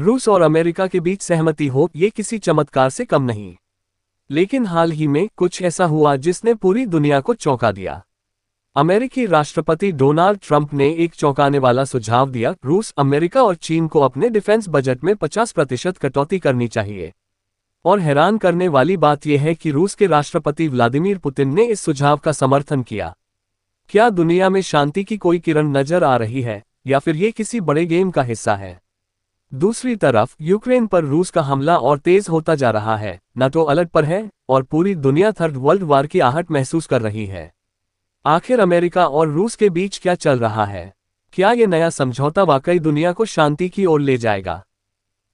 रूस और अमेरिका के बीच सहमति हो, ये किसी चमत्कार से कम नहीं। लेकिन हाल ही में कुछ ऐसा हुआ जिसने पूरी दुनिया को चौंका दिया। अमेरिकी राष्ट्रपति डोनाल्ड ट्रंप ने एक चौंकाने वाला सुझाव दिया। रूस, अमेरिका और चीन को अपने डिफेंस बजट में 50% कटौती करनी चाहिए। और हैरान करने वाली बात यह है कि रूस के राष्ट्रपति व्लादिमीर पुतिन ने इस सुझाव का समर्थन किया। क्या दुनिया में शांति की कोई किरण नजर आ रही है, या फिर ये किसी बड़े गेम का हिस्सा है? दूसरी तरफ यूक्रेन पर रूस का हमला और तेज होता जा रहा है। नाटो अलर्ट पर है और पूरी दुनिया थर्ड वर्ल्ड वार की आहट महसूस कर रही है। आखिर अमेरिका और रूस के बीच क्या चल रहा है? क्या ये नया समझौता वाकई दुनिया को शांति की ओर ले जाएगा,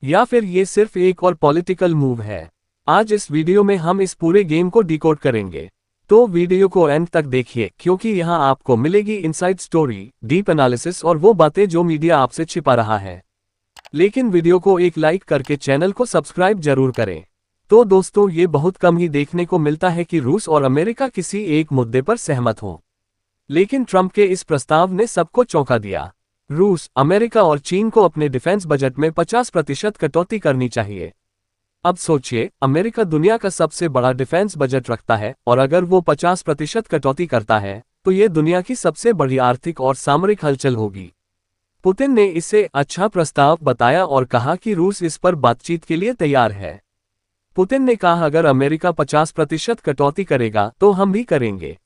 या फिर ये सिर्फ एक और पॉलिटिकल मूव है? आज इस वीडियो में हम इस पूरे गेम को डिकोड करेंगे। तो वीडियो को एंड तक देखिए, क्योंकि यहाँ आपको मिलेगी इनसाइड स्टोरी, डीप एनालिसिस और वो बातें जो मीडिया आपसे छिपा रहा है। लेकिन वीडियो को एक लाइक करके चैनल को सब्सक्राइब जरूर करें। तो दोस्तों, ये बहुत कम ही देखने को मिलता है कि रूस और अमेरिका किसी एक मुद्दे पर सहमत हों। लेकिन ट्रंप के इस प्रस्ताव ने सबको चौंका दिया। रूस, अमेरिका और चीन को अपने डिफेंस बजट में 50% कटौती करनी चाहिए। अब सोचिए, अमेरिका दुनिया का सबसे बड़ा डिफेंस बजट रखता है, और अगर वो 50% कटौती करता है तो ये दुनिया की सबसे बड़ी आर्थिक और सामरिक हलचल होगी। पुतिन ने इसे अच्छा प्रस्ताव बताया और कहा कि रूस इस पर बातचीत के लिए तैयार है। पुतिन ने कहा, अगर अमेरिका 50% कटौती करेगा तो हम भी करेंगे,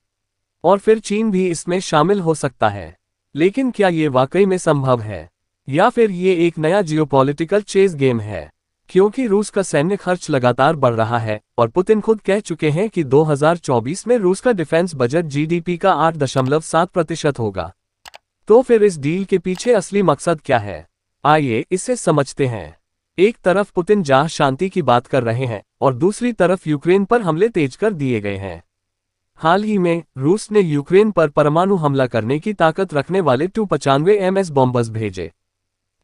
और फिर चीन भी इसमें शामिल हो सकता है। लेकिन क्या ये वाकई में संभव है, या फिर ये एक नया जियोपॉलिटिकल चेस गेम है? क्योंकि रूस का सैन्य खर्च लगातार बढ़ रहा है और पुतिन खुद कह चुके हैं कि 2024 में रूस का डिफेंस बजट जीडीपी का 8.7% होगा। तो फिर इस डील के पीछे असली मकसद क्या है? आइए इसे समझते हैं। एक तरफ पुतिन जहां शांति की बात कर रहे हैं और दूसरी तरफ यूक्रेन पर हमले तेज कर दिए गए हैं। हाल ही में रूस ने यूक्रेन पर परमाणु हमला करने की ताकत रखने वाले Tu-95 बॉम्बर्स भेजे।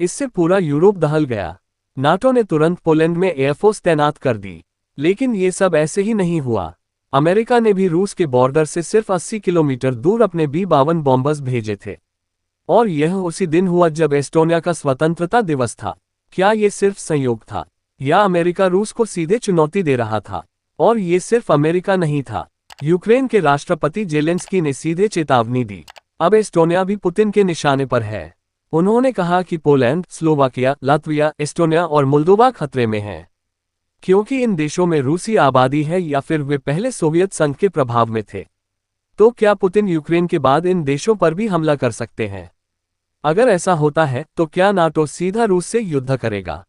इससे पूरा यूरोप दहल गया। नाटो ने तुरंत पोलैंड में एयरफोर्स तैनात कर दी। लेकिन ये सब ऐसे ही नहीं हुआ। अमेरिका ने भी रूस के बॉर्डर से सिर्फ 80 किलोमीटर दूर अपने B-52 बॉम्बर्स भेजे थे। और यह उसी दिन हुआ जब एस्टोनिया का स्वतंत्रता दिवस था। क्या ये सिर्फ संयोग था, या अमेरिका रूस को सीधे चुनौती दे रहा था? और ये सिर्फ अमेरिका नहीं था, यूक्रेन के राष्ट्रपति जेलेंस्की ने सीधे चेतावनी दी। अब एस्टोनिया भी पुतिन के निशाने पर है। उन्होंने कहा कि पोलैंड, स्लोवाकिया, लात्विया, एस्टोनिया और मोल्दोवा खतरे में हैं, क्योंकि इन देशों में रूसी आबादी है या फिर वे पहले सोवियत संघ के प्रभाव में थे। तो क्या पुतिन यूक्रेन के बाद इन देशों पर भी हमला कर सकते हैं? अगर ऐसा होता है तो क्या नाटो सीधा रूस से युद्ध करेगा?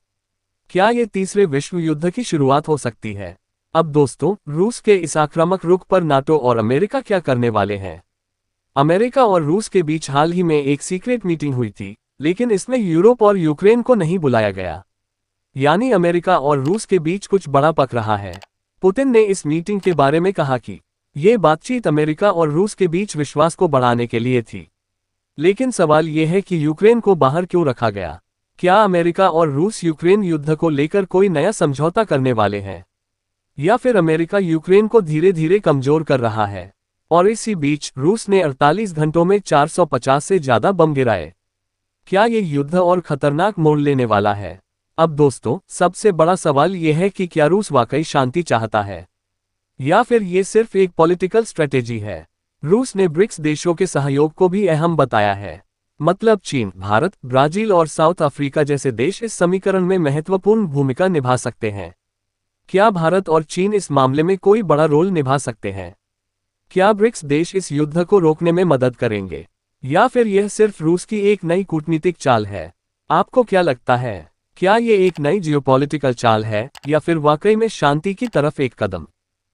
क्या ये तीसरे विश्व युद्ध की शुरुआत हो सकती है? अब दोस्तों, रूस के इस आक्रामक रुख पर नाटो और अमेरिका क्या करने वाले हैं? अमेरिका और रूस के बीच हाल ही में एक सीक्रेट मीटिंग हुई थी, लेकिन इसमें यूरोप और यूक्रेन को नहीं बुलाया गया। यानी अमेरिका और रूस के बीच कुछ बड़ा पक रहा है। पुतिन ने इस मीटिंग के बारे में कहा कि ये बातचीत अमेरिका और रूस के बीच विश्वास को बढ़ाने के लिए थी। लेकिन सवाल यह है कि यूक्रेन को बाहर क्यों रखा गया? क्या अमेरिका और रूस यूक्रेन युद्ध को लेकर कोई नया समझौता करने वाले हैं, या फिर अमेरिका यूक्रेन को धीरे धीरे कमजोर कर रहा है? और इसी बीच रूस ने 48 घंटों में 450 से ज्यादा बम गिराए। क्या ये युद्ध और खतरनाक मोड़ लेने वाला है? अब दोस्तों, सबसे बड़ा सवाल यह है कि क्या रूस वाकई शांति चाहता है, या फिर ये सिर्फ एक पॉलिटिकल स्ट्रेटेजी है? रूस ने ब्रिक्स देशों के सहयोग को भी अहम बताया है। मतलब चीन, भारत, ब्राजील और साउथ अफ्रीका जैसे देश इस समीकरण में महत्वपूर्ण भूमिका निभा सकते हैं। क्या भारत और चीन इस मामले में कोई बड़ा रोल निभा सकते हैं? क्या ब्रिक्स देश इस युद्ध को रोकने में मदद करेंगे, या फिर यह सिर्फ रूस की एक नई कूटनीतिक चाल है? आपको क्या लगता है? क्या ये एक नई जियोपॉलिटिकल चाल है, या फिर वाकई में शांति की तरफ एक कदम?